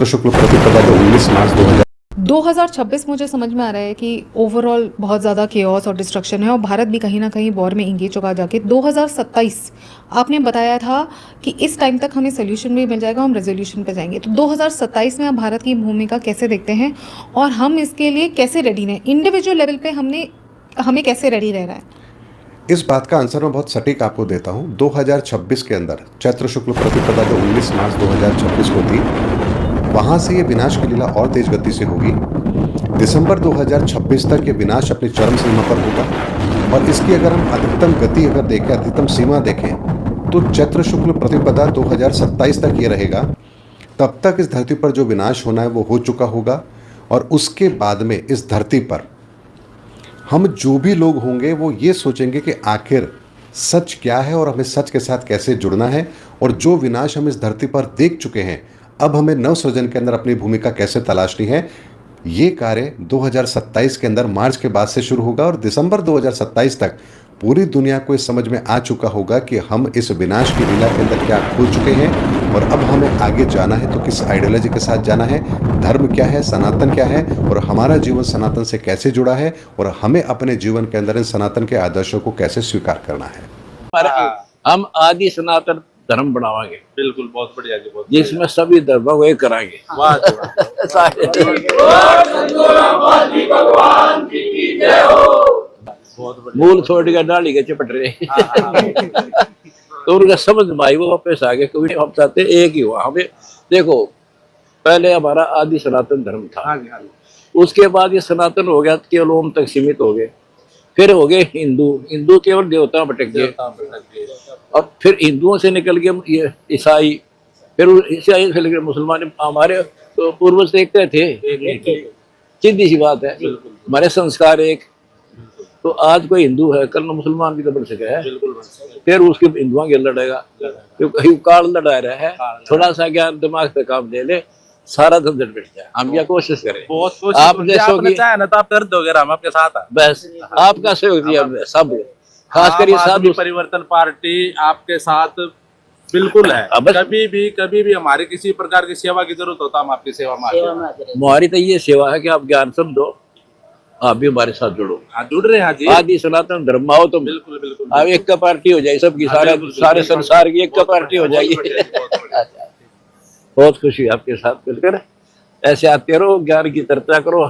शुक्ल प्रतिपदा जो 19 मार्च 2026 मुझे समझ में आ रहा है कि ओवरऑल बहुत ज़्यादा केओस और डिस्ट्रक्शन है और भारत भी कहीं ना कहीं वॉर में इंगेज होगा जाके। 2027 आपने बताया था कि इस टाइम तक हमें सोल्यूशन भी मिल जाएगा, हम रेजोल्यूशन पे जाएंगे। तो 2027 में आप भारत की भूमिका कैसे देखते हैं और हम इसके लिए कैसे रेडी हैं? इंडिविजुअल लेवल पे हमें कैसे रेडी रहना है? इस बात का आंसर मैं बहुत सटीक आपको देता हूं। 2026 के अंदर चैत्र शुक्ल प्रतिपदा जो 19 मार्च 2026 को थी, वहां से ये विनाश की लीला और तेज गति से होगी। दिसंबर 2026 तक ये विनाश अपनी चरम सीमा पर होगा और इसकी अगर हम अधिकतम गति अगर देखें, अधिकतम सीमा देखें, तो चैत्र शुक्ल प्रतिपदा 2027 तक ये रहेगा। तब तक इस धरती पर जो विनाश होना है वो हो चुका होगा और उसके बाद में इस धरती पर हम जो भी लोग होंगे वो ये सोचेंगे कि आखिर सच क्या है और हमें सच के साथ कैसे जुड़ना है, और जो विनाश हम इस धरती पर देख चुके हैं अब हमें नव सृजन के अंदर अपनी भूमिका कैसे तलाशनी है। ये कार्य 2027 के अंदर मार्च के बाद से शुरू होगा और दिसंबर 2027 तक पूरी दुनिया को इस समझ में आ चुका होगा कि हम इस विनाश की लीला के अंदर क्या खो चुके हैं और अब हमें आगे जाना है तो किस आइडियोलॉजी के साथ जाना है, धर्म क्या है, सनातन क्या है और हमारा जीवन सनातन से कैसे जुड़ा है और हमें अपने जीवन के अंदर इन सनातन के आदर्शों को कैसे स्वीकार करना है। हम आदि सनातन धर्म बढ़ावांगे। बिल्कुल, बहुत बढ़िया जी, बहुत जिसमें सभी धर्मों को एक कराएंगे। वाह जी, वाह। बहुत बढ़िया। मूल छोड़ के डाली के चिपट रहे तो उनका समझ भाई वो वापस आ गए। कभी हम चाहते एक ही हुआ हमें। देखो, पहले हमारा आदि सनातन धर्म था, हाँ जी, हाँ जी। उसके बाद ये सनातन हो गया, केवल ओम तक सीमित हो गए। फिर हो गए हिंदू, हिंदू केवल देवता भटक गए। और फिर हिंदुओं से निकल गए ये ईसाई, फिर ईसाई से निकल मुसलमान। हमारे तो पूर्वज से एक थे, सीधी सी बात है। हमारे संस्कार एक, तो आज कोई हिंदू है कल मुसलमान भी तो बन सके है, फिर उसके हिंदुओं के लड़ेगा क्योंकि काल लड़ा रहा है। थोड़ा सा ज्ञान दिमाग पे काम दे ले, सारा झंझट बैठ जाए। हम यह कोशिश करें। बहुत कोशिश आप जैसो की चाहे ना तो आप कर दोगे, हम आपके साथ हैं। बस आपका सहयोग दिया हमने सब, खास कर ये आम आदमी साधु परिवर्तन पार्टी आपके साथ बिल्कुल है। कभी भी हमारी किसी प्रकार की सेवा की जरूरत होता है, हम आपकी सेवा में आते हैं। हमारी तो ये सेवा है कि आप ज्ञान समझो, आप भी हमारे साथ जुड़ो। हाँ, जुड़ रहे हैं जी। आदि सनातन धर्म आओ तो बिल्कुल बिल्कुल अब एक का पार्टी हो जाए सबकी, सारे संसार की एक का पार्टी हो जाएगी। बहुत खुशी आपके साथ मिलकर। ऐसे आते रहो, ज्ञान की चर्चा करो।